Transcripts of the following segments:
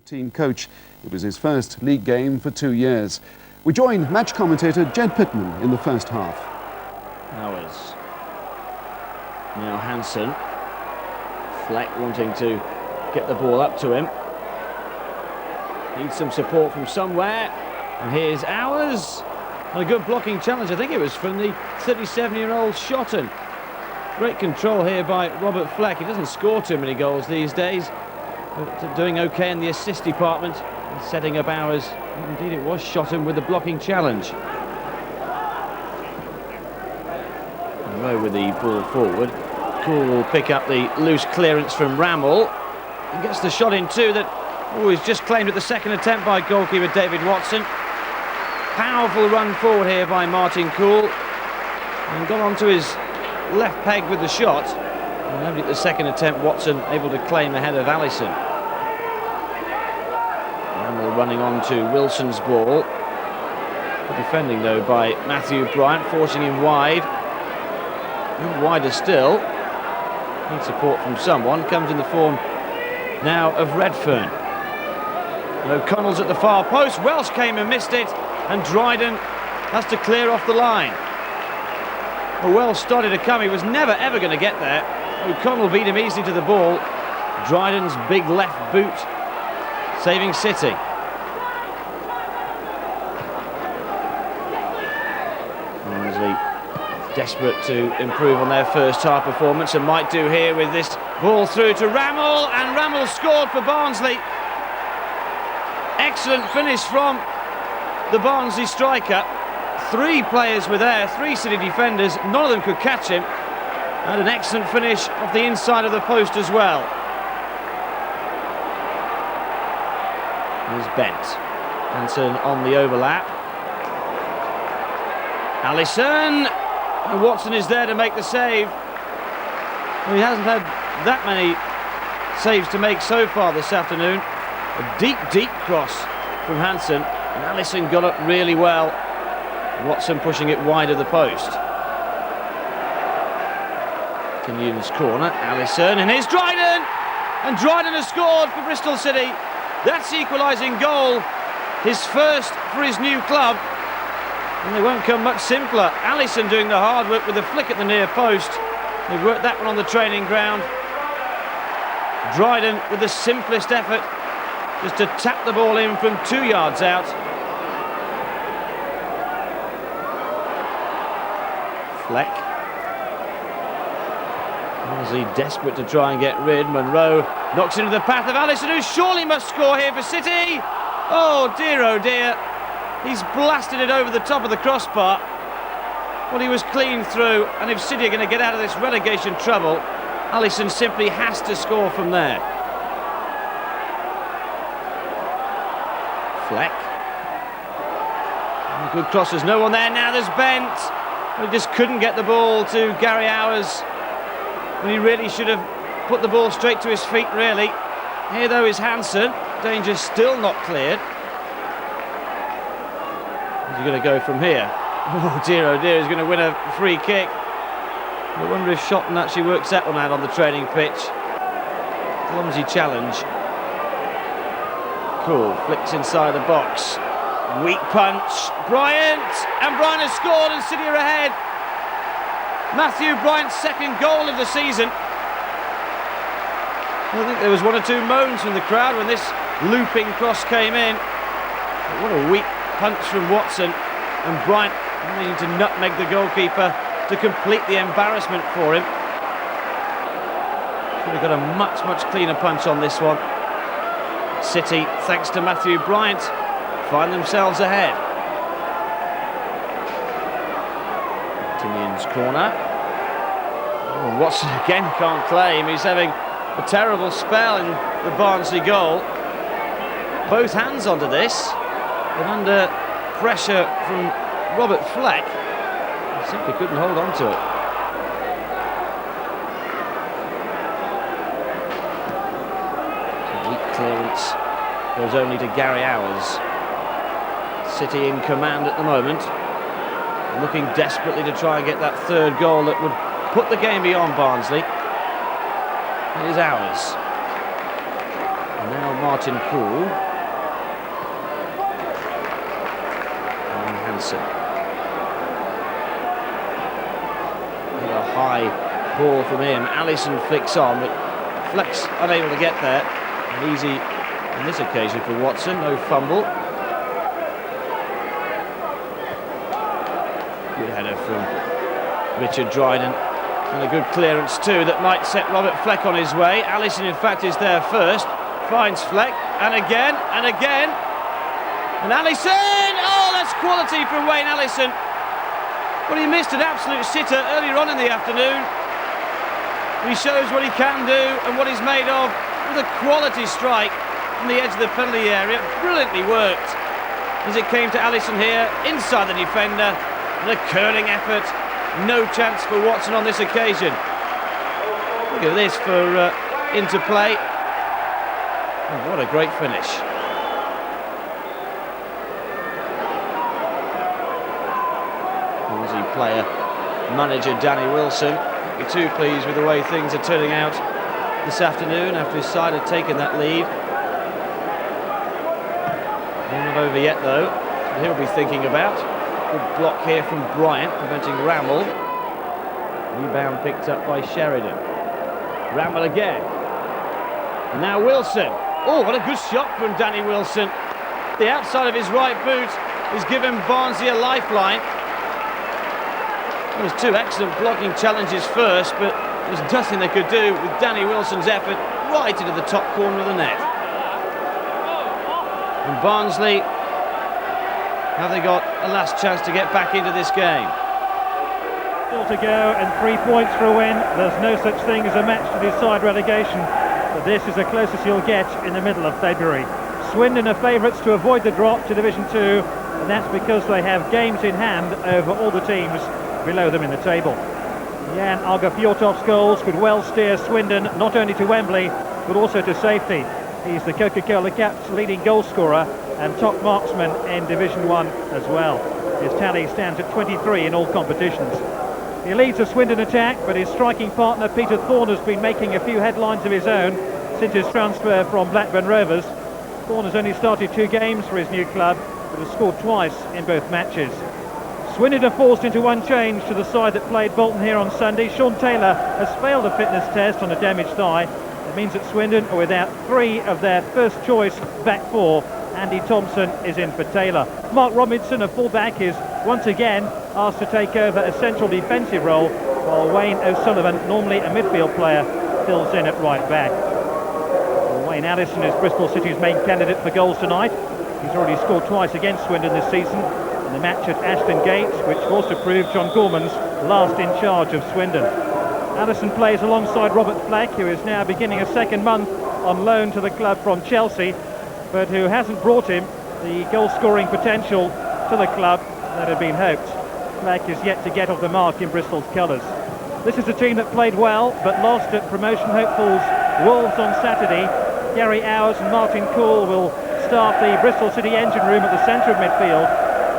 Team coach. It was his first league game for 2 years. We join match commentator Jed Pittman in the first half. Hours. Now Hansen. Fleck wanting to get the ball up to him. Needs some support from somewhere. And here's Hours. And a good blocking challenge. I think it was from the 37-year-old Shotton. Great control here by Robert Fleck. He doesn't score too many goals these days, but doing okay in the assist department and setting up Hours. Indeed, it was Shotton with the blocking challenge. Rowe with the ball forward. Cool will pick up the loose clearance from Rammell and gets the shot in too that is just claimed at the second attempt by goalkeeper David Watson. Powerful run forward here by Martin Cool and got onto his left peg with the shot. And only at the second attempt Watson able to claim the head of Alisson. Rammell running on to Wilson's ball. Defending though by Matthew Bryant, forcing him wide. And wider still. Need support from someone. Comes in the form now of Redfern. And O'Connell's at the far post. Welsh came and missed it. And Dryden has to clear off the line. A Welsh started to come. He was never ever going to get there. O'Connell beat him easily to the ball. Dryden's big left boot saving City. Endsleigh desperate to improve on their first half performance and might do here with this ball through to Rammell, and Rammell scored for Barnsley. Excellent finish from the Barnsley striker. Three players were there, three City defenders, none of them could catch him. And an excellent finish off the inside of the post as well. Here's Bent. Hansen on the overlap. Alisson. And Watson is there to make the save. Well, he hasn't had that many saves to make so far this afternoon. A deep, deep cross from Hansen. And Alisson got up really well. Watson pushing it wide of the post. Newton's corner, Alisson, and here's Dryden! And Dryden has scored for Bristol City. That's the equalising goal, his first for his new club. And they won't come much simpler. Alisson doing the hard work with a flick at the near post. They've worked that one on the training ground. Dryden with the simplest effort, just to tap the ball in from 2 yards out. Fleck. He desperate to try and get rid. Monroe knocks into the path of Alisson, who surely must score here for City. Oh dear, he's blasted it over the top of the crossbar. Well, he was clean through, and if City are going to get out of this relegation trouble, Alisson simply has to score from there. Fleck. Good cross, there's no one there. Now there's Bent. He just couldn't get the ball to Gary Hours. When he really should have put the ball straight to his feet, really. Here, though, is Hansen. Danger still not cleared. Where's he going to go from here? Oh dear, he's going to win a free kick. I wonder if Shotton actually works that one out on the training pitch. Clumsy challenge. Cool, flicks inside the box. Weak punch. Bryant! And Bryant has scored and City are ahead. Matthew Bryant's second goal of the season. I think there was one or two moans from the crowd when this looping cross came in. But what a weak punch from Watson, and Bryant needing to nutmeg the goalkeeper to complete the embarrassment for him. Could have got a much cleaner punch on this one. City, thanks to Matthew Bryant, find themselves ahead. Tinian's corner. Oh, Watson again can't claim. He's having a terrible spell in the Barnsley goal. Both hands onto this, but under pressure from Robert Fleck, he simply couldn't hold on to it. A weak clearance goes only to Gary Hours. City in command at the moment, looking desperately to try and get that third goal that would put the game beyond Barnsley. It is Hours. And now Martin Krul. And Hansen. A high ball from him. Alisson flicks on, but Fleck's unable to get there. And easy on this occasion for Watson, no fumble. Good header from Richard Dryden. And a good clearance too that might set Robert Fleck on his way. Alisson in fact is there first. Finds Fleck, and again, and again. And Alisson! Oh, that's quality from Wayne Alisson. Well, he missed an absolute sitter earlier on in the afternoon. He shows what he can do and what he's made of with a quality strike from the edge of the penalty area. Brilliantly worked as it came to Alisson here, inside the defender. And a curling effort. No chance for Watson on this occasion. Look at this for interplay. Oh, what a great finish. Aussie player, manager Danny Wilson. Be too pleased with the way things are turning out this afternoon after his side had taken that lead. Not over yet though, so he'll be thinking about. Good block here from Bryant, preventing Rammel. Rebound picked up by Sheridan. Rammel again. And now Wilson. Oh, what a good shot from Danny Wilson. The outside of his right boot has given Barnsley a lifeline. There was two excellent blocking challenges first, but there was nothing they could do with Danny Wilson's effort right into the top corner of the net. And Barnsley, have they got a last chance to get back into this game? Still to go and 3 points for a win. There's no such thing as a match to decide relegation, but this is the closest you'll get in the middle of February. Swindon are favourites to avoid the drop to Division 2, and that's because they have games in hand over all the teams below them in the table. Jan Agafiotov's goals could well steer Swindon not only to Wembley but also to safety. He's the Coca-Cola Cup's leading goal scorer and top marksman in Division 1 as well. His tally stands at 23 in all competitions. He leads the Swindon attack, but his striking partner Peter Thorne has been making a few headlines of his own since his transfer from Blackburn Rovers. Thorne has only started 2 games for his new club, but has scored twice in both matches. Swindon are forced into one change to the side that played Bolton here on Sunday. Sean Taylor has failed a fitness test on a damaged thigh. It means that Swindon are without 3 of their first choice back 4. Andy Thompson is in for Taylor. Mark Robinson, a fullback, is once again asked to take over a central defensive role, while Wayne O'Sullivan, normally a midfield player, fills in at right back. Wayne Alisson is Bristol City's main candidate for goals tonight. He's already scored twice against Swindon this season in the match at Ashton Gate, which was to prove John Gorman's last in charge of Swindon. Alisson plays alongside Robert Fleck, who is now beginning a second month on loan to the club from Chelsea, but who hasn't brought him the goal-scoring potential to the club that had been hoped. Fleck is yet to get off the mark in Bristol's colours. This is a team that played well, but lost at promotion hopefuls Wolves on Saturday. Gary Owers and Martin Cool will start the Bristol City engine room at the centre of midfield,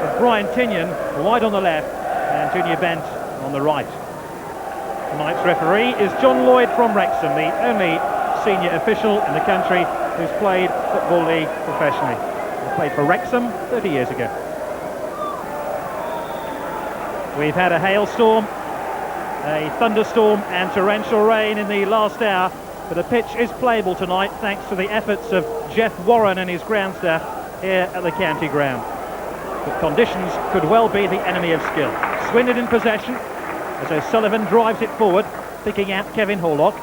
with Brian Tinian wide on the left and Junior Bent on the right. Tonight's referee is John Lloyd from Wrexham, the only senior official in the country who's played Football League professionally. He played for Wrexham 30 years ago. We've had a hailstorm, a thunderstorm and torrential rain in the last hour, but the pitch is playable tonight thanks to the efforts of Jeff Warren and his ground staff here at the county ground. But conditions could well be the enemy of skill. Swindon in possession as O'Sullivan drives it forward, picking out Kevin Horlock.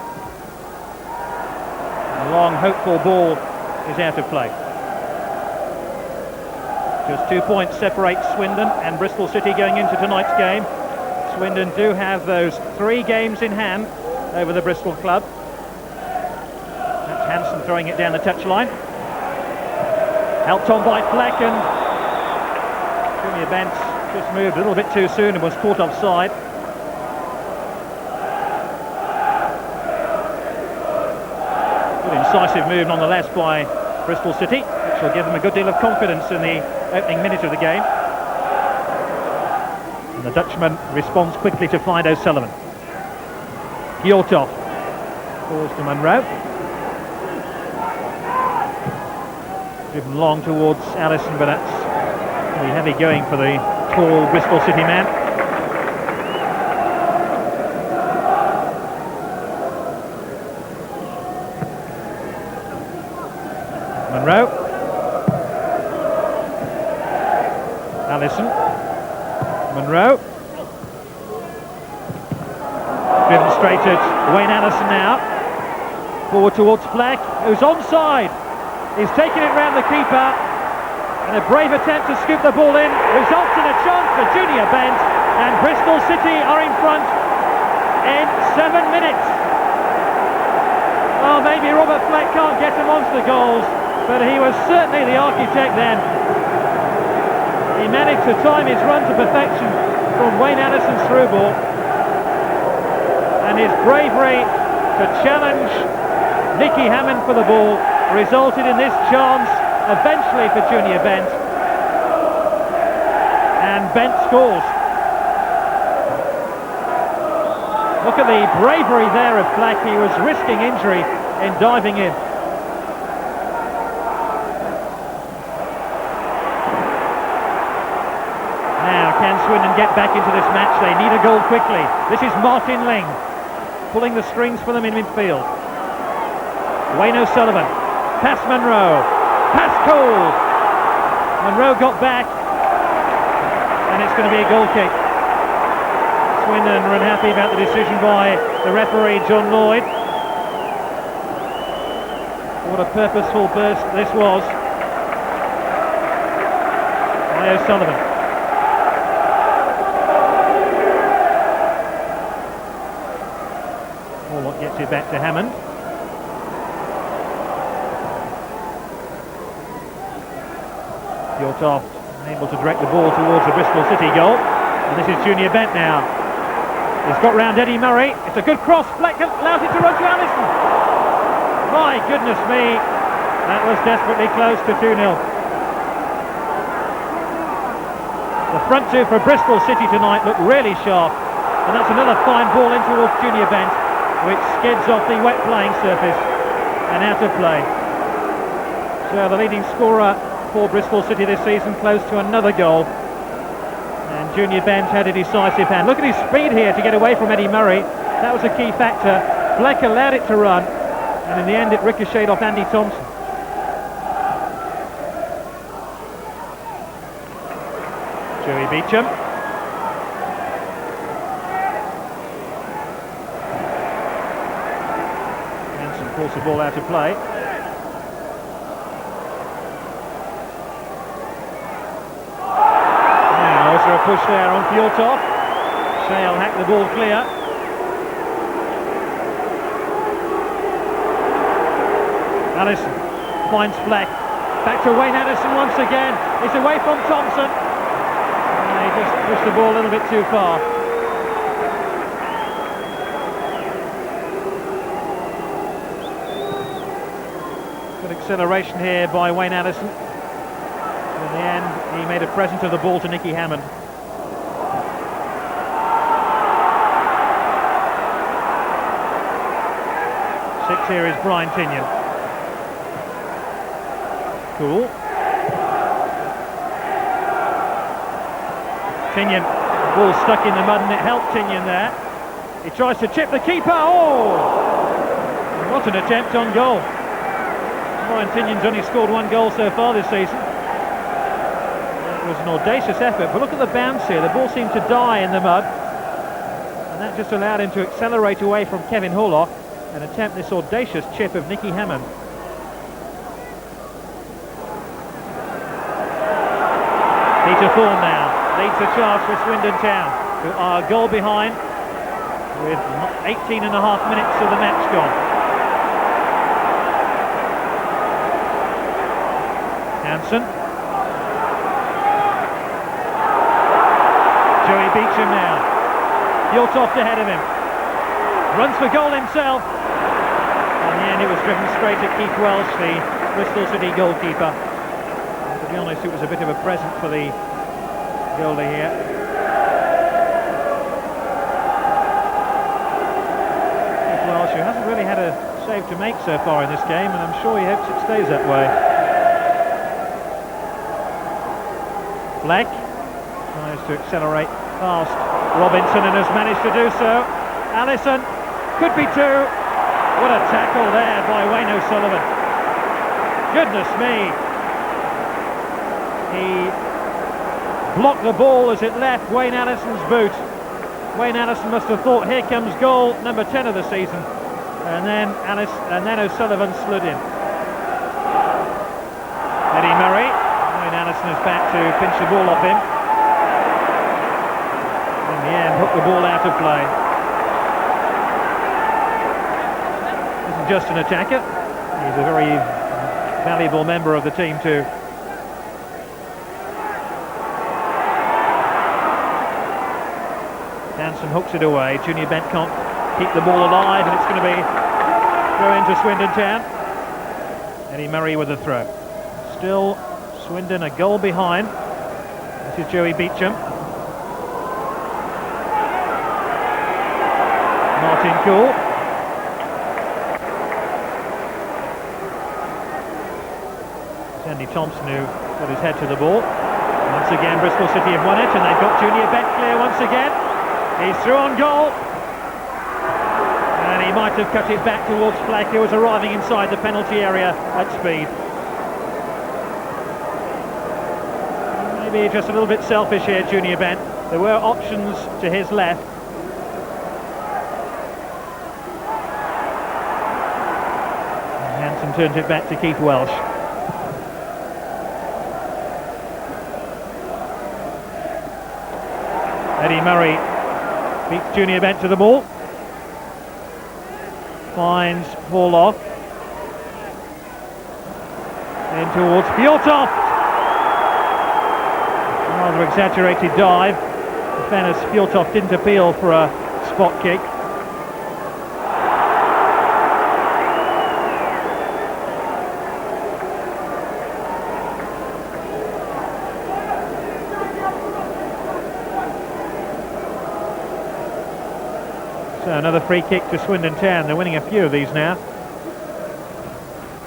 A long, hopeful ball is out of play. Just 2 points separate Swindon and Bristol City going into tonight's game. Swindon do have those 3 games in hand over the Bristol club. That's Hansen throwing it down the touchline. Helped on by Fleck, and Junior Bent just moved a little bit too soon and was caught offside. Good incisive move nonetheless by Bristol City, which will give them a good deal of confidence in the opening minute of the game. And the Dutchman responds quickly to find O'Sullivan. Kjortov falls to Munro. Driven long towards Allison, but that's really heavy going for the tall Bristol City man. Monroe. Allison. Monroe. Driven straight at Wayne Allison now. Forward towards Fleck, who's onside. He's taken it round the keeper. And a brave attempt to scoop the ball in results in a chance for Junior Bent. And Bristol City are in front in 7 minutes. Well, maybe Robert Fleck can't get them onto the goals, but he was certainly the architect then. He managed to time his run to perfection from Wayne Allison's through ball. And his bravery to challenge Nicky Hammond for the ball resulted in this chance eventually for Junior Bent. And Bent scores. Look at the bravery there of Fleck. He was risking injury in diving in. Now, can Swindon get back into this match? They need a goal quickly. This is Martin Ling pulling the strings for them in midfield. Wayne O'Sullivan, pass Monroe, pass Cole. Monroe got back, and it's going to be a goal kick. Swindon are unhappy about the decision by the referee, John Lloyd. What a purposeful burst this was by O'Sullivan. What gets it back to Hammond. Yortoft able to direct the ball towards the Bristol City goal. And this is Junior Bent now. He's got round Eddie Murray. It's a good cross. Fleck allows it to run to Allison. My goodness me. That was desperately close to 2-0. The front two for Bristol City tonight look really sharp. And that's another fine ball in towards Junior Bent, which skids off the wet playing surface and out of play. So the leading scorer for Bristol City this season, close to another goal. And Junior Bent had a decisive hand. Look at his speed here to get away from Eddie Murray. That was a key factor. Fleck allowed it to run, and in the end it ricocheted off Andy Thompson. Joey Beecham. Pulls the ball out of play. Now, is there a push there on Fjortov? Shale hacked the ball clear. Allison finds Fleck. Back to Wayne Allison once again. It's away from Thompson. He just pushed the ball a little bit too far. Good acceleration here by Wayne Allison. In the end, he made a present of the ball to Nicky Hammond. Six here is Brian Tinian. Cool. Tinian, ball stuck in the mud, and it helped Tinian there. He tries to chip the keeper. Oh! What an attempt on goal. Brian Tinian's only scored one goal so far this season. It was an audacious effort, but look at the bounce here. The ball seemed to die in the mud, and that just allowed him to accelerate away from Kevin Horlock and attempt this audacious chip of Nicky Hammond. Peter Thorne now leads the charge for Swindon Town, who are a goal behind with 18 and a half minutes of the match gone. Hansen. Joey Beecham now. Yortoft ahead of him. Runs for goal himself. In the end it was driven straight at Keith Welsh, the Bristol City goalkeeper. And to be honest, it was a bit of a present for the goalie here. Keith Welsh, who hasn't really had a save to make so far in this game, and I'm sure he hopes it stays that way. Fleck tries to accelerate past Robinson and has managed to do so. Allison, could be two. What a tackle there by Wayne O'Sullivan. Goodness me. He blocked the ball as it left Wayne Allison's boot. Wayne Allison must have thought, here comes goal number 10 of the season. And then O'Sullivan slid in. Eddie Murray. Wayne Allison is back to pinch the ball off him. In the end, hooked the ball out of play. Isn't just an attacker. He's a very valuable member of the team too. Hansen hooks it away. Junior Bent can't keep the ball alive, and it's going to be throw into Swindon Town. Eddie Murray with the throw. Still Swindon a goal behind. This is Joey Beecham. Martin Cool. It's Andy Thompson who got his head to the ball. Once again Bristol City have won it, and they've got Junior Bent clear once again. He's through on goal. And he might have cut it back towards Fleck, who was arriving inside the penalty area at speed. Maybe just a little bit selfish here, Junior Bent. There were options to his left. And Hansen turned it back to Keith Welsh. Eddie Murray beats Junior Bent to the ball. Finds Vorloff. In towards Fjortoft. Rather exaggerated dive. In fairness, Fjortoft didn't appeal for a spot kick. So another free kick to Swindon Town. They're winning a few of these now.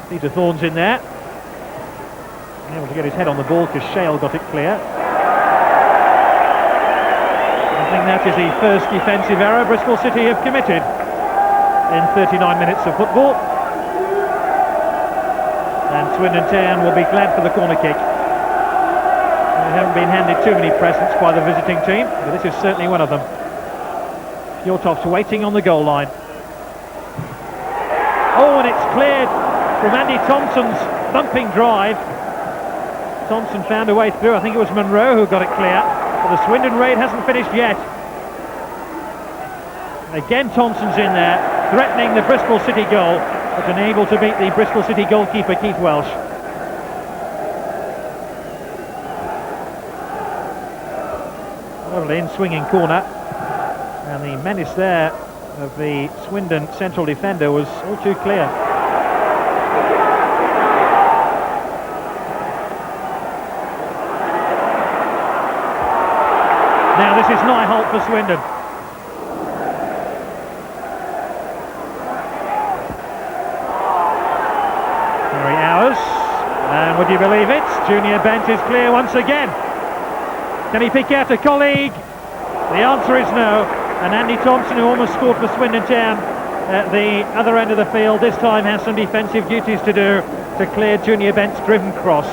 Peter Thorne's in there. Able to get his head on the ball because Shale got it clear. I think that is the first defensive error Bristol City have committed in 39 minutes of football. And Swindon Town will be glad for the corner kick. They haven't been handed too many presents by the visiting team, but this is certainly one of them. Fjortoft's waiting on the goal line. Oh, and it's cleared from Andy Thompson's thumping drive. Thompson found a way through. I think it was Monroe who got it clear. But the Swindon raid hasn't finished yet. Again Thompson's in there, threatening the Bristol City goal, but unable to beat the Bristol City goalkeeper Keith Welsh. Lovely in-swinging corner. And the menace there of the Swindon central defender was all too clear. Now this is Nyholt for Swindon. Harry Hours. And would you believe it? Junior Bent is clear once again. Can he pick out a colleague? The answer is no. And Andy Thompson, who almost scored for Swindon Town at the other end of the field, this time has some defensive duties to do to clear Junior Bent's driven cross.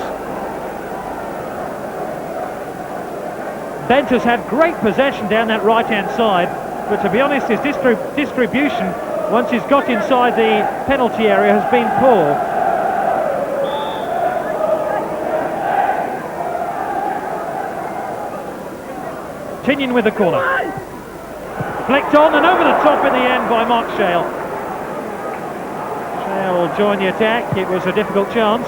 Bent has had great possession down that right-hand side, but to be honest, his distribution, once he's got inside the penalty area, has been poor. Tinian with the corner. Flicked on and over the top in the end by Mark Shale. Shale will join the attack. It was a difficult chance.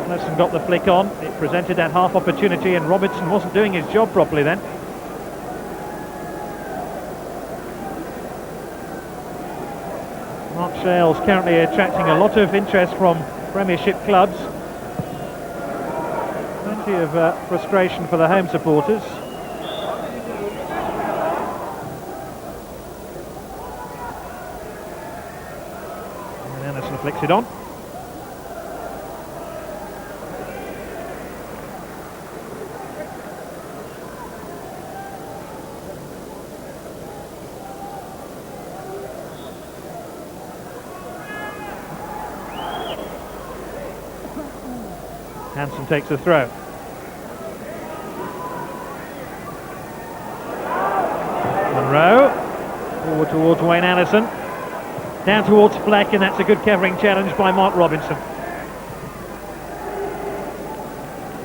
Lesson got the flick on. It presented that half opportunity, and Robertson wasn't doing his job properly then. Mark Shale's currently attracting a lot of interest from Premiership clubs. Plenty of frustration for the home supporters. And Anderson flicks it on. Hansen takes the throw. Monroe, forward towards Wayne Allison. Down towards Fleck, and that's a good covering challenge by Mark Robinson.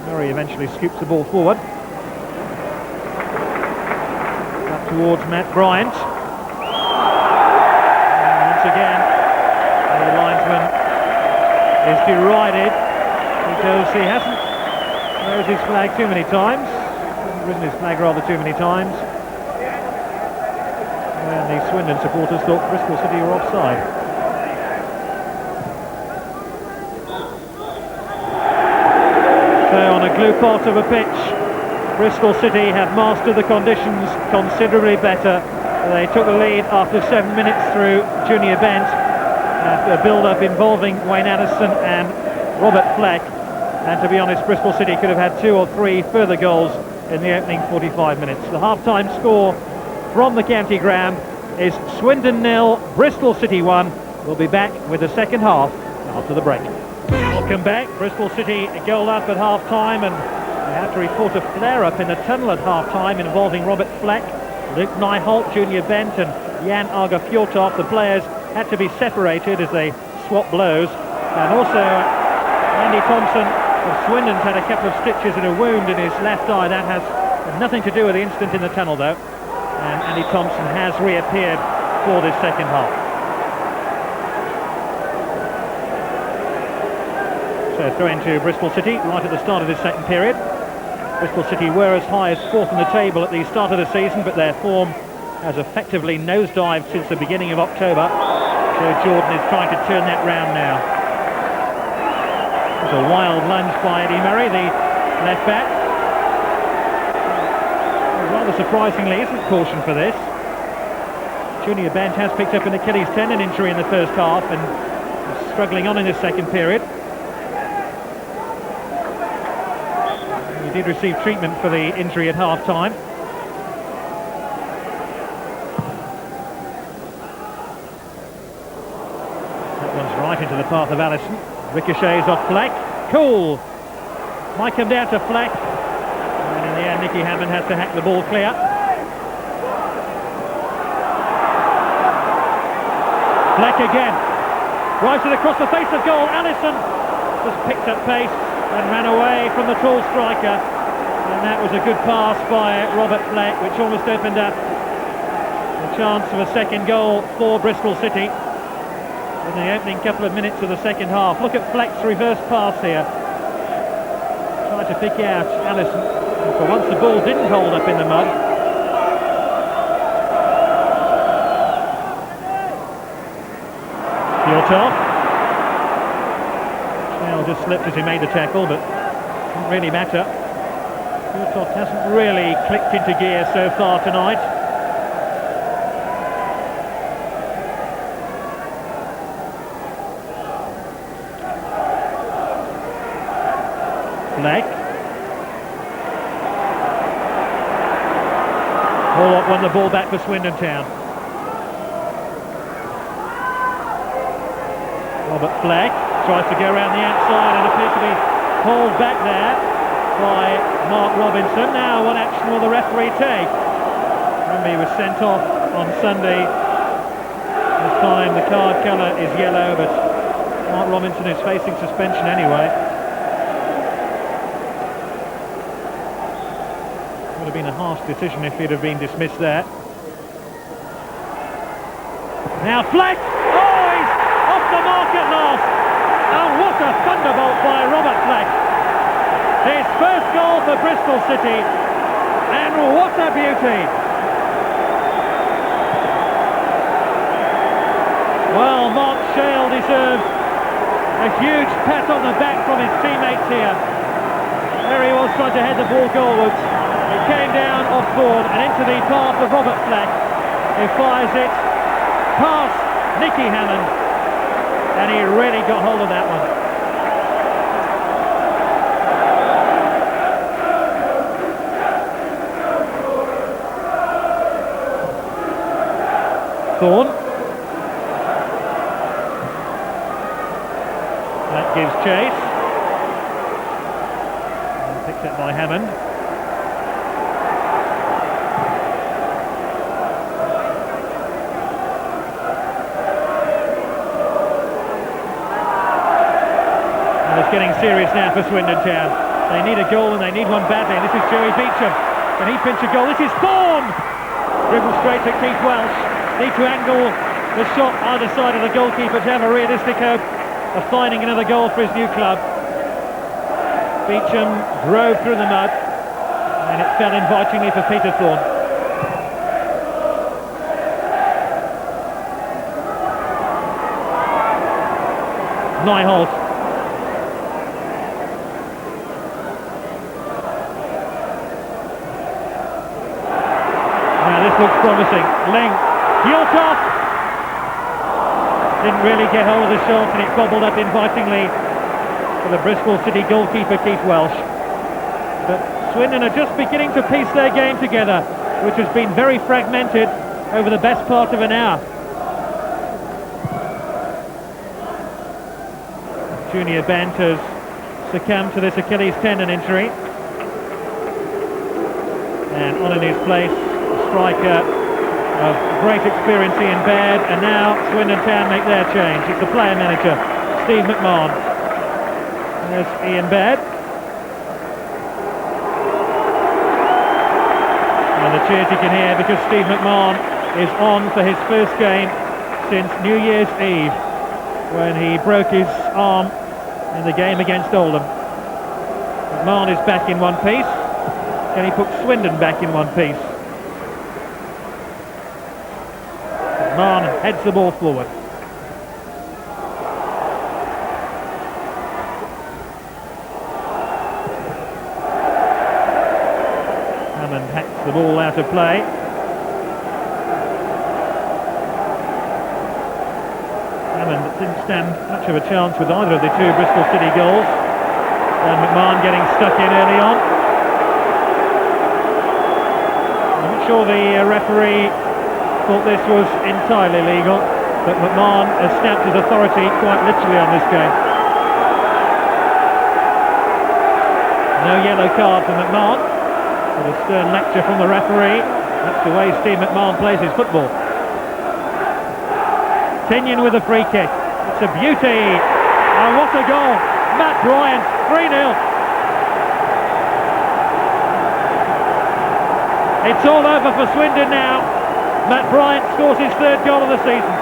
Murray eventually scoops the ball forward. Up towards Matt Bryant. And once again, the linesman is derided because he hasn't raised his flag too many times. Hasn't risen his flag rather too many times. And the Swindon supporters thought Bristol City were offside. So on a glue part of a pitch, Bristol City have mastered the conditions considerably better. They took the lead after 7 minutes through Junior Bent, after a build-up involving Wayne Addison and Robert Fleck. And to be honest, Bristol City could have had 2 or 3 further goals in the opening 45 minutes. The half-time score from the county ground is Swindon 0, Bristol City 1. We'll be back with the second half after the break. Welcome back. Bristol City a goal up at half-time, and we have to report a flare-up in the tunnel at half-time involving Robert Fleck, Luke Nyholt, Junior Bent and Jan Arga-Fjortov. The players had to be separated as they swapped blows. And also Andy Thompson of Swindon's had a couple of stitches and a wound in his left eye. That has nothing to do with the incident in the tunnel though. And Andy Thompson has reappeared for this second half. So throw into Bristol City right at the start of this second period. Bristol City were as high as 4th on the table at the start of the season, but their form has effectively nosedived since the beginning of October. So Jordan is trying to turn that round now. There's a wild lunge by Eddie Murray, the left back. Rather surprisingly, isn't caution for this. Junior Bent has picked up an Achilles tendon injury in the first half and is struggling on in this second period. He did receive treatment for the injury at half-time. That one's right into the path of Allison. Ricochets off Fleck. Cool! Might come down to Fleck. And in the end, Nicky Hammond has to hack the ball clear. Fleck again. Drives it across the face of goal. Allison just picked up pace and ran away from the tall striker. And that was a good pass by Robert Fleck, which almost opened up a chance of a second goal for Bristol City in the opening couple of minutes of the second half. Look at Fleck's reverse pass here. Tried to pick out Allison. And for once the ball didn't hold up in the mud. Fjortov. Well, just slipped as he made the tackle, but didn't really matter. Fjortov hasn't really clicked into gear so far tonight. Fleck. Horlock won the ball back for Swindon Town. Robert Fleck tries to go around the outside and appears to be pulled back there by Mark Robinson. Now what action will the referee take? Remember, he was sent off on Sunday. This time the card colour is yellow, but Mark Robinson is facing suspension anyway. Would have been a harsh decision if he'd have been dismissed there. Now Fleck! Oh, he's off the mark at last! And what a thunderbolt by Robert Fleck! His first goal for Bristol City, and what a beauty! Well, Mark Shale deserves a huge pat on the back from his teammates here. There he was trying to head the ball goalwards. It came down off board and into the path of Robert Fleck, who fires it past Nicky Hammond, and he really got hold of that one. Thorne. That gives chase. Set by Hammond. And it's getting serious now for Swindon Town. They need a goal and they need one badly. And this is Joey Beecham. Can he pinch a goal? This is Thorne! Dribble straight to Keith Welsh. Need to angle the shot either side of the goalkeeper to have a realistic hope of finding another goal for his new club. Beecham drove through the mud and it fell invitingly for Peter Thorne. Nyholt. Now this looks promising. Ling. Hjorthoff didn't really get hold of the shot and it bobbled up invitingly for the Bristol City goalkeeper Keith Welsh. But Swindon are just beginning to piece their game together, which has been very fragmented over the best part of an hour. Junior Bent has succumbed to this Achilles tendon injury. And on in his place, a striker of great experience, Ian Baird, and now Swindon Town make their change. It's the player manager, Steve McMahon. There's Ian Baird. And the cheers you can hear because Steve McMahon is on for his first game since New Year's Eve, when he broke his arm in the game against Oldham. McMahon is back in one piece. Can he put Swindon back in one piece? McMahon heads the ball forward. Hammond hacks the ball out of play. Hammond didn't stand much of a chance with either of the two Bristol City goals. And McMahon getting stuck in early on. I'm not sure the referee thought this was entirely legal, but McMahon has stamped his authority quite literally on this game. No yellow card for McMahon, but a stern lecture from the referee. That's the way Steve McMahon plays his football. Tinnion with a free kick. It's a beauty. Oh, what a goal. Matt Bryant, 3-0. It's all over for Swindon now. Matt Bryant scores his third goal of the season.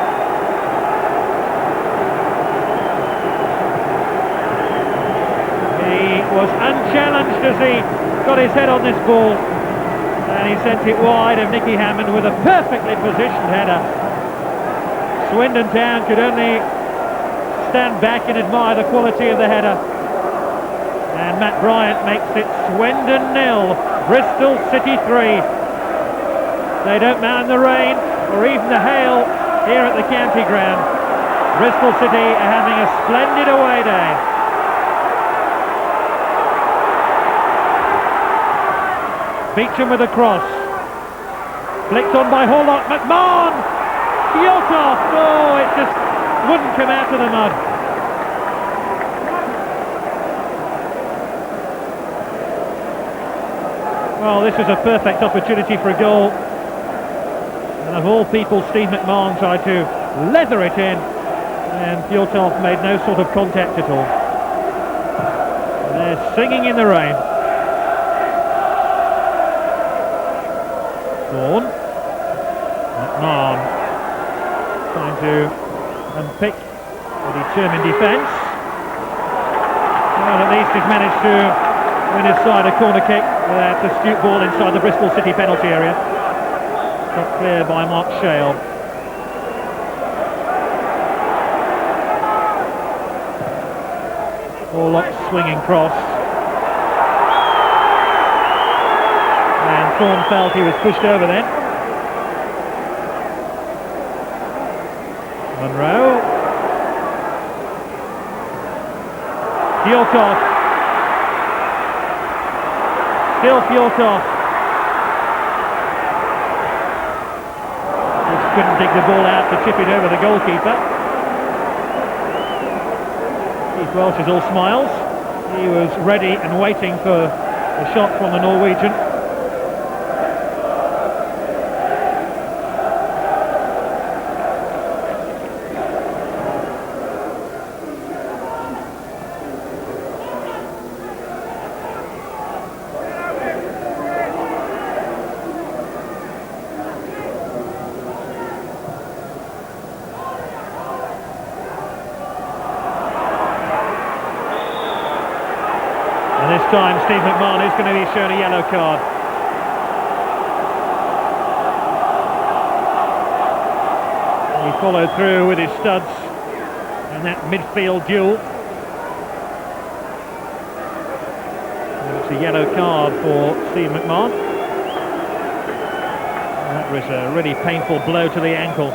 He was unchallenged as he got his head on this ball, and he sent it wide of Nicky Hammond with a perfectly positioned header. Swindon Town could only stand back and admire the quality of the header. And Matt Bryant makes it Swindon 0, Bristol City 3. They don't mind the rain or even the hail here at the county ground. Bristol City are having a splendid away day. Beecham with a cross. Flicked on by Horlock. McMahon! Hjorthoff! Oh, it just wouldn't come out of the mud. Well, this is a perfect opportunity for a goal. And of all people, Steve McMahon tried to leather it in, and Hjorthoff made no sort of contact at all. They're singing in the rain. Thorne. McMahon trying to unpick a determined defence. Well, at least he's managed to win his side a corner kick with that astute ball inside the Bristol City penalty area. Got clear by Mark Shale. Horlock swinging cross. And Thorne felt he was pushed over then. Monroe. Hjorthoff. Still Hjorthoff. Couldn't dig the ball out to chip it over the goalkeeper. Keith Welsh is all smiles. He was ready and waiting for The shot from the Norwegian. And this time Steve McMahon is going to be shown a yellow card. He followed through with his studs in that midfield duel. And it's a yellow card for Steve McMahon. And that was a really painful blow to the ankle.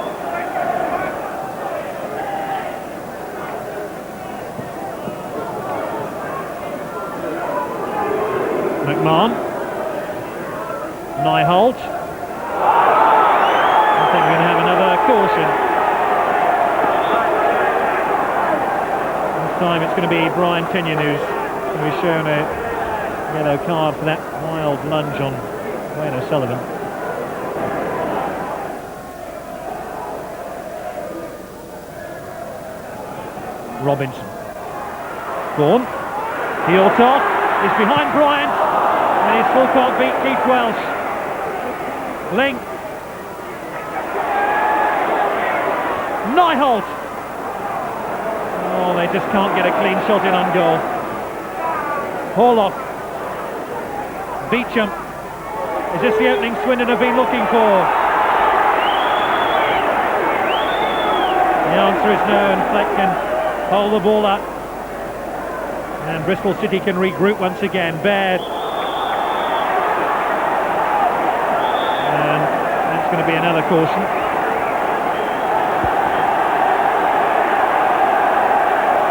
McMahon, Nyholt. I think we're going to have another caution. This time it's going to be Brian Tinnion who's going to be shown a yellow card for that wild lunge on Wayne O'Sullivan. Robinson. Vaughan. Piotr is behind Bryant. And he still can't beat Keith Welsh. Link. Nyholt. Oh, they just can't get a clean shot in on goal. Horlock. Beecham. Is this the opening Swindon have been looking for? The answer is no, and Fleck can hold the ball up. And Bristol City can regroup once again. Baird. Going to be another caution.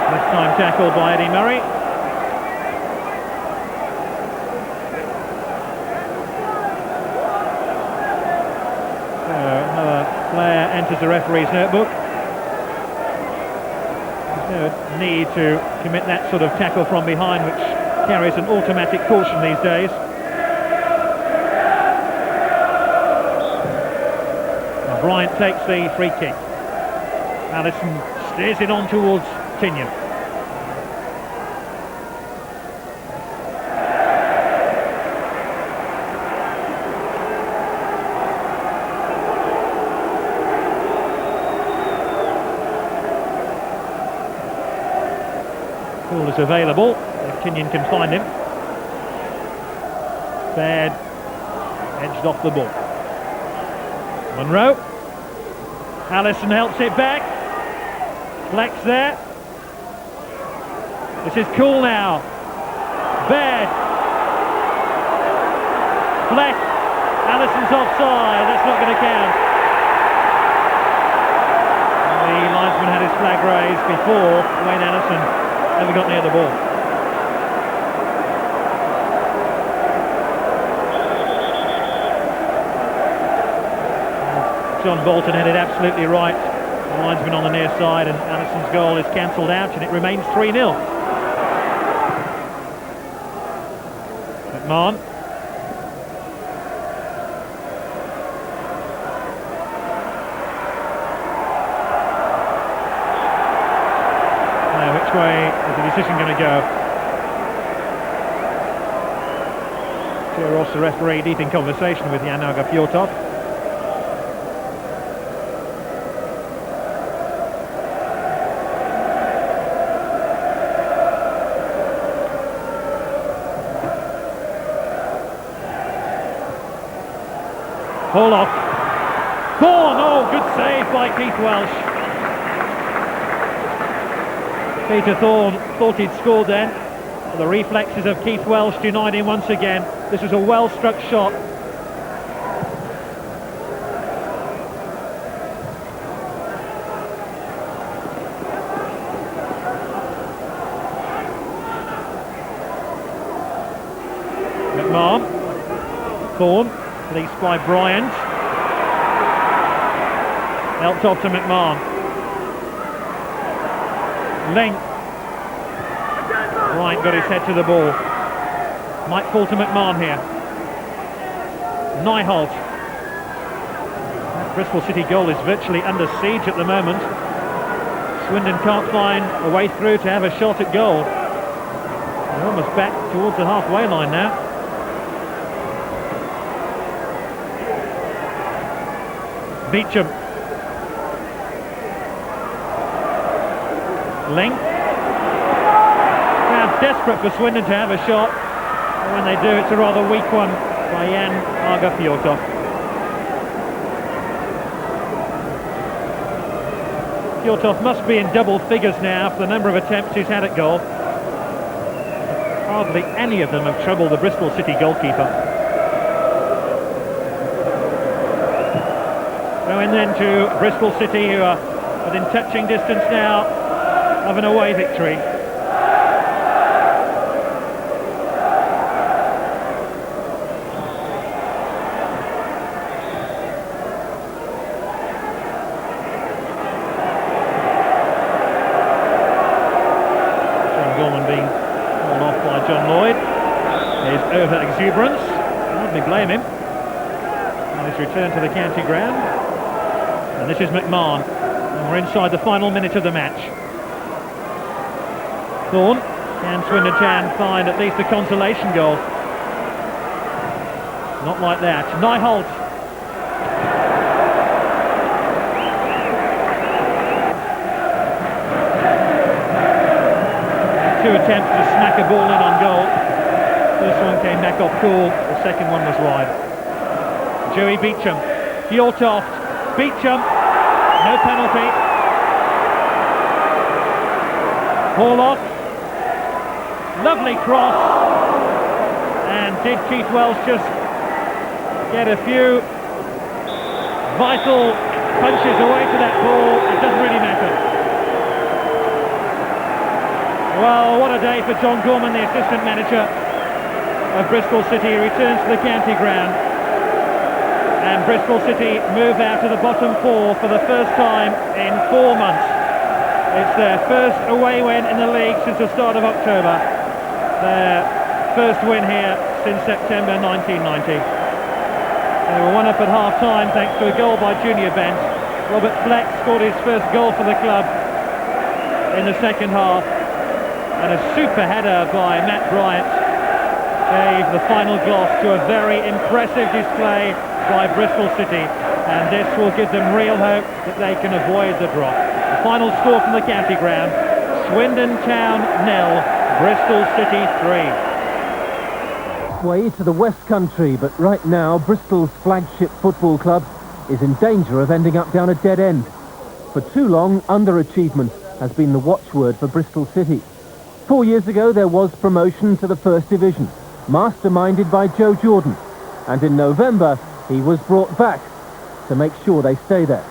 This time tackled by Eddie Murray. So another player enters the referee's notebook. There's no need to commit that sort of tackle from behind, which carries an automatic caution these days. Bryant takes the free kick. Allison steers it on towards Tinnion. Ball is available if Tinnion can find him. Baird edged off the ball. Monroe. Allison helps it back. Fleck's there. This is cool now. Baird. Fleck. Allison's offside. That's not going to count. The linesman had his flag raised before Wayne Allison ever got near the ball. John Bolton had it absolutely right. The linesman on the near side, and Allison's goal is cancelled out, and it remains 3-0. McMahon. Now, which way is the decision going to go? Joe Ross, the referee, deep in conversation with Janaga Fjortov. Horlock. Vaughan, oh, good save by Keith Welsh. Peter Thorne thought he'd scored then. The reflexes of Keith Welsh denied him once again. This was a well-struck shot. McMahon. Thorne. Released by Bryant. Helped off to McMahon. Length. Bryant got his head to the ball. might fall to McMahon here. Nyholt. That Bristol City goal is virtually under siege at the moment. Swindon can't find a way through to have a shot at goal. They're almost back towards the halfway line now. Beecham. Link. Now desperate for Swindon to have a shot. And when they do, it's a rather weak one by Jan Arga-Fjortov. Fjortov must be in double figures now for the number of attempts he's had at goal. Hardly any of them have troubled the Bristol City goalkeeper. Going then to Bristol City, who are within touching distance now of an away victory. Over-exuberance, hardly blame him. And his return to the county ground. And this is McMahon. And we're inside the final minute of the match. Thorne, can Swindon Town find at least a consolation goal? Not like that. Nyholt. Two attempts to smack a ball in on goal. First one came back off cool, the second one was wide. Joey Beecham, Fjortoft, Beecham, no penalty. Horlock, lovely cross. And did Keith Welsh just get a few vital punches away to that ball? It doesn't really matter. Well, what a day for John Gorman, the assistant manager of Bristol City. Returns to the county ground, and Bristol City move out of the bottom four for the first time in 4 months. It's their first away win in the league since the start of October, their first win here since September 1990. They were one up at half-time thanks to a goal by Junior Bent. Robert Fleck scored his first goal for the club in the second half, and a super header by Matt Bryant gave the final gloss to a very impressive display by Bristol City, and this will give them real hope that they can avoid the drop. The final score from the county ground: Swindon Town 0, Bristol City 3. Way to the West Country, but right now Bristol's flagship football club is in danger of ending up down a dead end. For too long, underachievement has been the watchword for Bristol City. 4 years ago there was promotion to the First Division, masterminded by Joe Jordan, and in November he was brought back to make sure they stay there.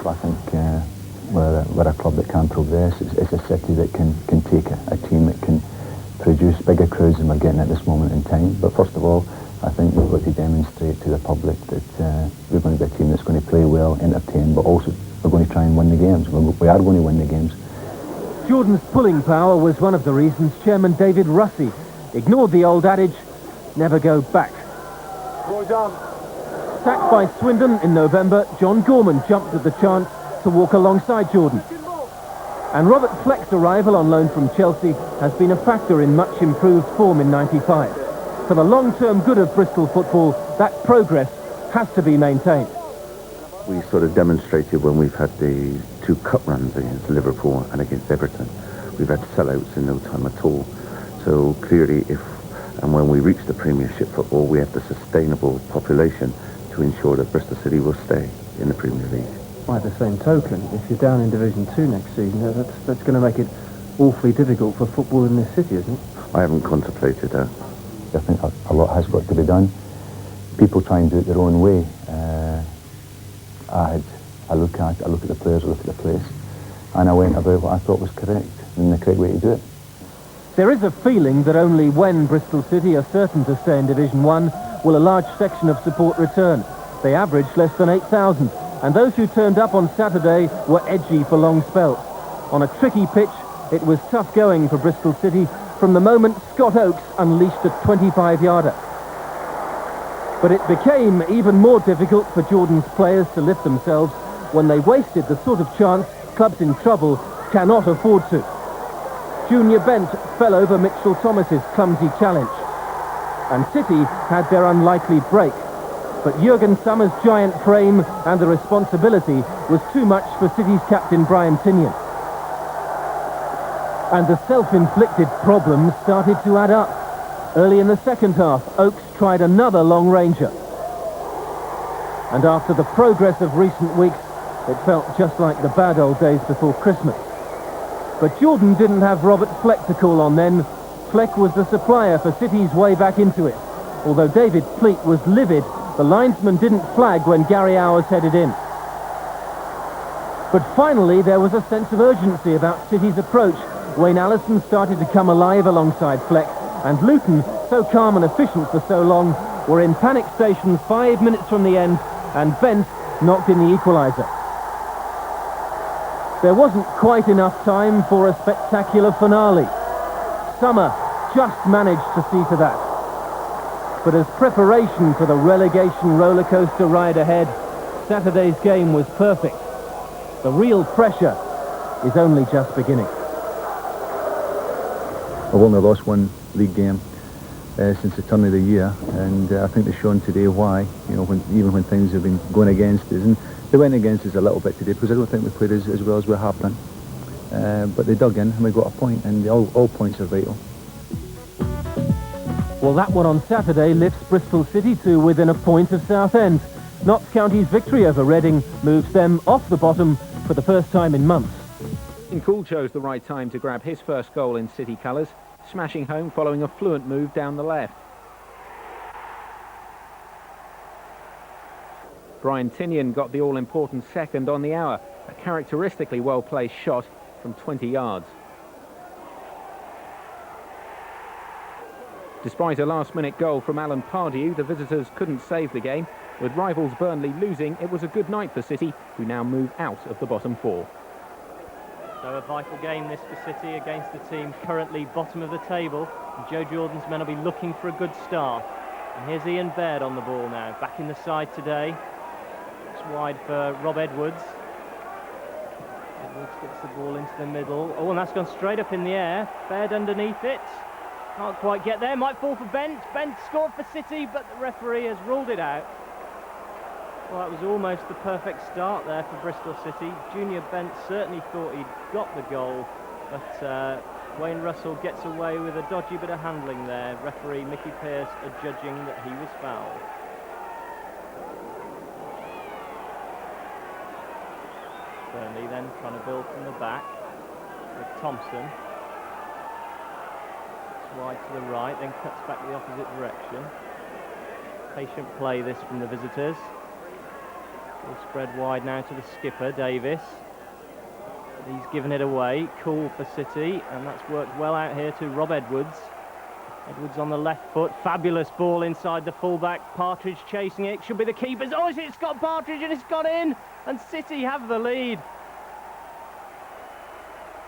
I think we're a club that can progress. It's a city that can take a team that can produce bigger crowds than we're getting at this moment in time. But first of all, I think we've got to demonstrate to the public that we're going to be a team that's going to play well, entertain, but also we're going to try and win the games. We are going to win the games. Jordan's pulling power was one of the reasons Chairman David Russey ignored the old adage, never go back. Sacked by Swindon in November, John Gorman jumped at the chance to walk alongside Jordan. And Robert Fleck's arrival on loan from Chelsea has been a factor in much improved form in '95. For the long-term good of Bristol football, that progress has to be maintained. We sort of demonstrated when we've had the 2 cup runs against Liverpool and against Everton. We've had sellouts in no time at all. So clearly, when we reach the Premiership football, we have the sustainable population to ensure that Bristol City will stay in the Premier League. By the same token, if you're down in Division 2 next season, that's going to make it awfully difficult for football in this city, isn't it? I haven't contemplated that. I think a lot has got to be done. People try and do it their own way. I look at the players, I look at the place, and I went about what I thought was correct and the correct way to do it. There is a feeling that only when Bristol City are certain to stay in Division 1 will a large section of support return. They averaged less than 8,000, and those who turned up on Saturday were edgy for long spells. On a tricky pitch, it was tough going for Bristol City, from the moment Scott Oakes unleashed a 25-yarder. But it became even more difficult for Jordan's players to lift themselves when they wasted the sort of chance clubs in trouble cannot afford to. Junior Bent fell over Mitchell Thomas's clumsy challenge, and City had their unlikely break. But Jurgen Sommer's giant frame and the responsibility was too much for City's captain Brian Tinian. And the self-inflicted problems started to add up. Early in the second half, Oakes tried another long ranger. And after the progress of recent weeks, it felt just like the bad old days before Christmas. But Jordan didn't have Robert Fleck to call on then. Fleck was the supplier for City's way back into it. Although David Pleat was livid, the linesman didn't flag when Gary Hours headed in. But finally, there was a sense of urgency about City's approach. Wayne Allison started to come alive alongside Fleck, and Luton, so calm and efficient for so long, were in panic stations 5 minutes from the end, and Bent knocked in the equaliser. There wasn't quite enough time for a spectacular finale. Sommer just managed to see to that. But as preparation for the relegation rollercoaster ride ahead, Saturday's game was perfect. The real pressure is only just beginning. We've only lost one league game since the turn of the year, and I think they've shown today why, even when things have been going against us, and they went against us a little bit today because I don't think we played as well as we have done. But they dug in and we got a point, and all points are vital. Well, that one on Saturday lifts Bristol City to within a point of Southend. Notts County's victory over Reading moves them off the bottom for the first time in months. Cool chose the right time to grab his first goal in City colours, smashing home following a fluent move down the left. Brian Tinian got the all-important second on the hour, a characteristically well-placed shot from 20 yards. Despite a last-minute goal from Alan Pardew, the visitors couldn't save the game. With rivals Burnley losing, it was a good night for City, who now move out of the bottom four. So a vital game this for City against the team currently bottom of the table. And Joe Jordan's men will be looking for a good start. And here's Ian Baird on the ball now, back in the side today. It's wide for Rob Edwards. Edwards gets the ball into the middle. Oh, and that's gone straight up in the air. Baird underneath it. Can't quite get there. Might fall for Bent. Bent scored for City, but the referee has ruled it out. Well, that was almost the perfect start there for Bristol City. Junior Bent certainly thought he'd got the goal, but Wayne Russell gets away with a dodgy bit of handling there. Referee Mickey Pearce adjudging that he was fouled. Burnley then trying to build from the back with Thompson. It's wide to the right, then cuts back the opposite direction. Patient play this from the visitors. We'll spread wide now to the skipper, Davis. He's given it away. Cool for City, and that's worked well out here to Rob Edwards. Edwards on the left foot. Fabulous ball inside the fullback. Partridge chasing it. Should be the keeper's. Oh, it's got Partridge and it's got in. And City have the lead.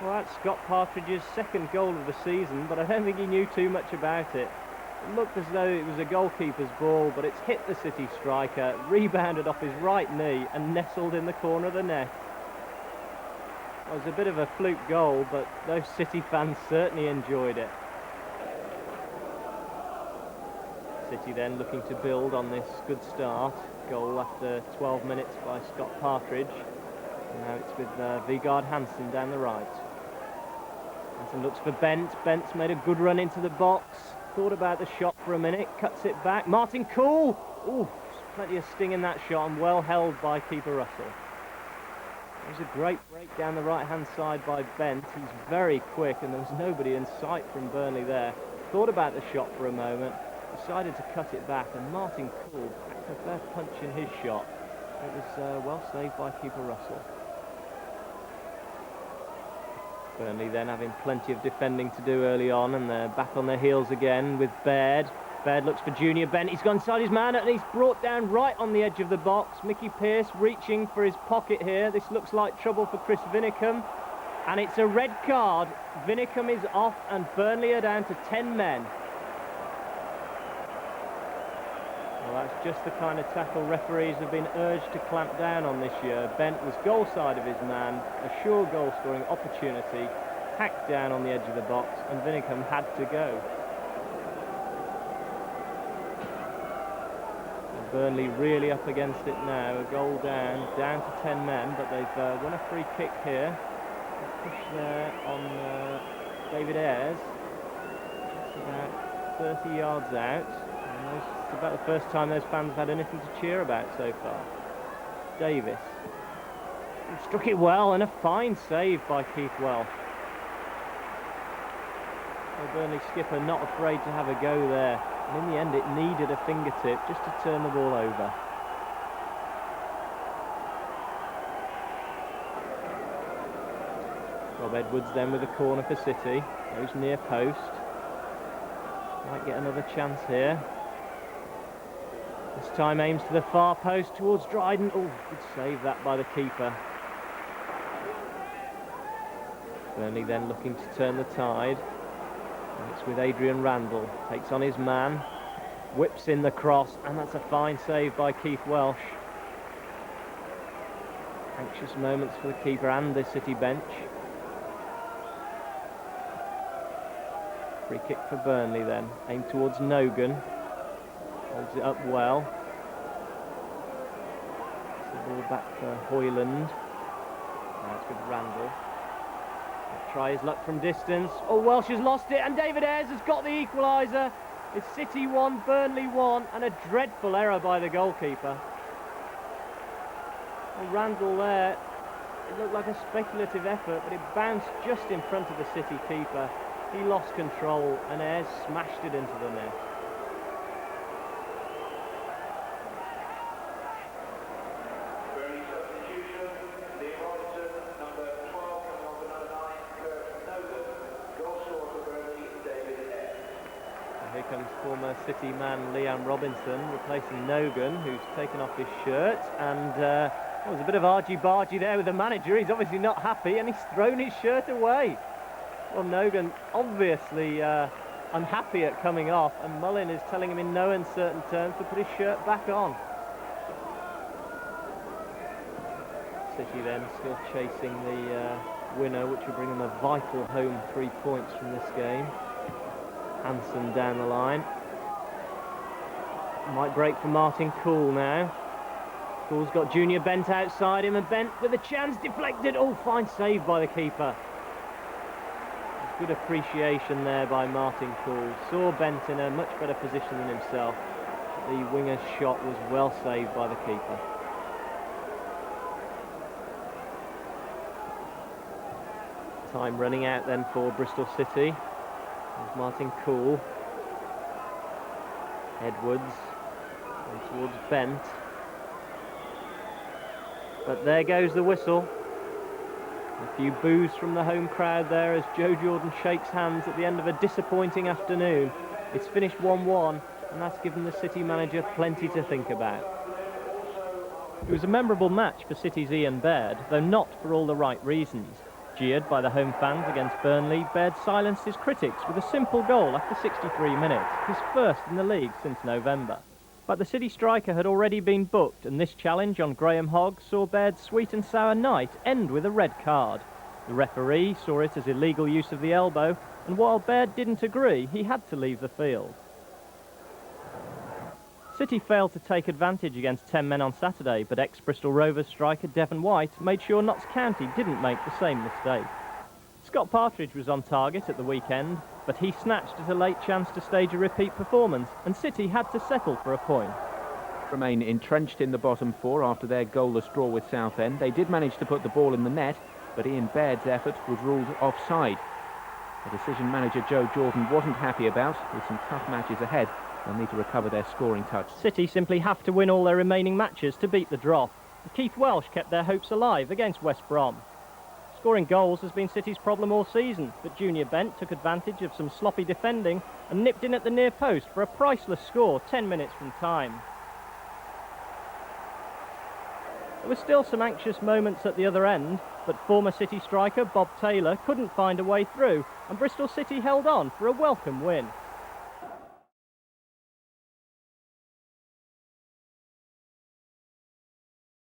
Well, that's Scott Partridge's second goal of the season, but I don't think he knew too much about it. It looked as though it was a goalkeeper's ball, but it's hit the City striker, rebounded off his right knee and nestled in the corner of the net. It was a bit of a fluke goal, but those City fans certainly enjoyed it. City then looking to build on this good start. Goal after 12 minutes by Scott Partridge. And now it's with Vigard Hansen down the right. Hansen looks for Bent. Bent's made a good run into the box. Thought about the shot for a minute, cuts it back. Martin Cool! Ooh, plenty of sting in that shot and well held by keeper Russell. There's a great break down the right-hand side by Bent. He's very quick and there was nobody in sight from Burnley there. Thought about the shot for a moment, decided to cut it back, and Martin Cool packed a fair punch in his shot. It was well saved by keeper Russell. Burnley then having plenty of defending to do early on, and they're back on their heels again with Baird. Baird looks for Junior Bent. He's gone inside his man and he's brought down right on the edge of the box. Mickey Pearce reaching for his pocket here. This looks like trouble for Chris Vinicum. And it's a red card. Vinicum is off and Burnley are down to 10 men. Well, that's just the kind of tackle referees have been urged to clamp down on this year. Bent was goal side of his man, a sure goal scoring opportunity, hacked down on the edge of the box, and Vinicum had to go. And Burnley really up against it now, a goal down to 10 men, but they've won a free kick here. Push there on David Ayres. It's about 30 yards out. And it's about the first time those fans have had anything to cheer about so far. Davis. He struck it well, and a fine save by Keith Welsh. The Burnley skipper not afraid to have a go there. And in the end it needed a fingertip just to turn the ball over. Rob Edwards then with a corner for City. Goes near post. Might get another chance here. This time aims to the far post towards Dryden. Oh, good save that by the keeper. Burnley then looking to turn the tide. And it's with Adrian Randall. Takes on his man. Whips in the cross, and that's a fine save by Keith Welsh. Anxious moments for the keeper and the City bench. Free kick for Burnley then, aimed towards Nogan. Holds it up well. It's the ball back for Hoyland. Now it's with Randall. He'll try his luck from distance. Oh, Welsh has lost it, and David Ayres has got the equaliser. It's City 1, Burnley 1, and a dreadful error by the goalkeeper. Well, Randall there, it looked like a speculative effort, but it bounced just in front of the City keeper. He lost control and Ayres smashed it into the net. And here comes former City man Liam Robinson replacing Nogan, who's taken off his shirt, and there was a bit of argy-bargy there with the manager. He's obviously not happy and he's thrown his shirt away. Well, Nogan obviously unhappy at coming off, and Mullin is telling him in no uncertain terms to put his shirt back on. City then still chasing the winner, which will bring them a vital home 3 points from this game. Hansen down the line. Might break for Martin Cool now. Cool's got Junior Bent outside him, and Bent with a chance, deflected. Oh, fine save by the keeper. Good appreciation there by Martin Cool. Saw Bent in a much better position than himself. The winger's shot was well saved by the keeper. Time running out then for Bristol City. There's Martin Cool. Edwards. And towards Bent. But there goes the whistle. A few boos from the home crowd there as Joe Jordan shakes hands at the end of a disappointing afternoon. It's finished 1-1, and that's given the City manager plenty to think about. It was a memorable match for City's Ian Baird, though not for all the right reasons. Jeered by the home fans against Burnley, Baird silenced his critics with a simple goal after 63 minutes, his first in the league since November. But the City striker had already been booked, and this challenge on Graham Hogg saw Baird's sweet and sour night end with a red card. The referee saw it as illegal use of the elbow, and while Baird didn't agree, he had to leave the field. City failed to take advantage against 10 men on Saturday, but ex-Bristol Rovers striker Devon White made sure Notts County didn't make the same mistake. Scott Partridge was on target at the weekend, but he snatched at a late chance to stage a repeat performance, and City had to settle for a point. Remain entrenched in the bottom four after their goalless draw with Southend. They did manage to put the ball in the net, but Ian Baird's effort was ruled offside. A decision manager Joe Jordan wasn't happy about. With some tough matches ahead, they'll need to recover their scoring touch. City simply have to win all their remaining matches to beat the drop. Keith Welsh kept their hopes alive against West Brom. Scoring goals has been City's problem all season, but Junior Bent took advantage of some sloppy defending and nipped in at the near post for a priceless score 10 minutes from time. There were still some anxious moments at the other end, but former City striker Bob Taylor couldn't find a way through, and Bristol City held on for a welcome win.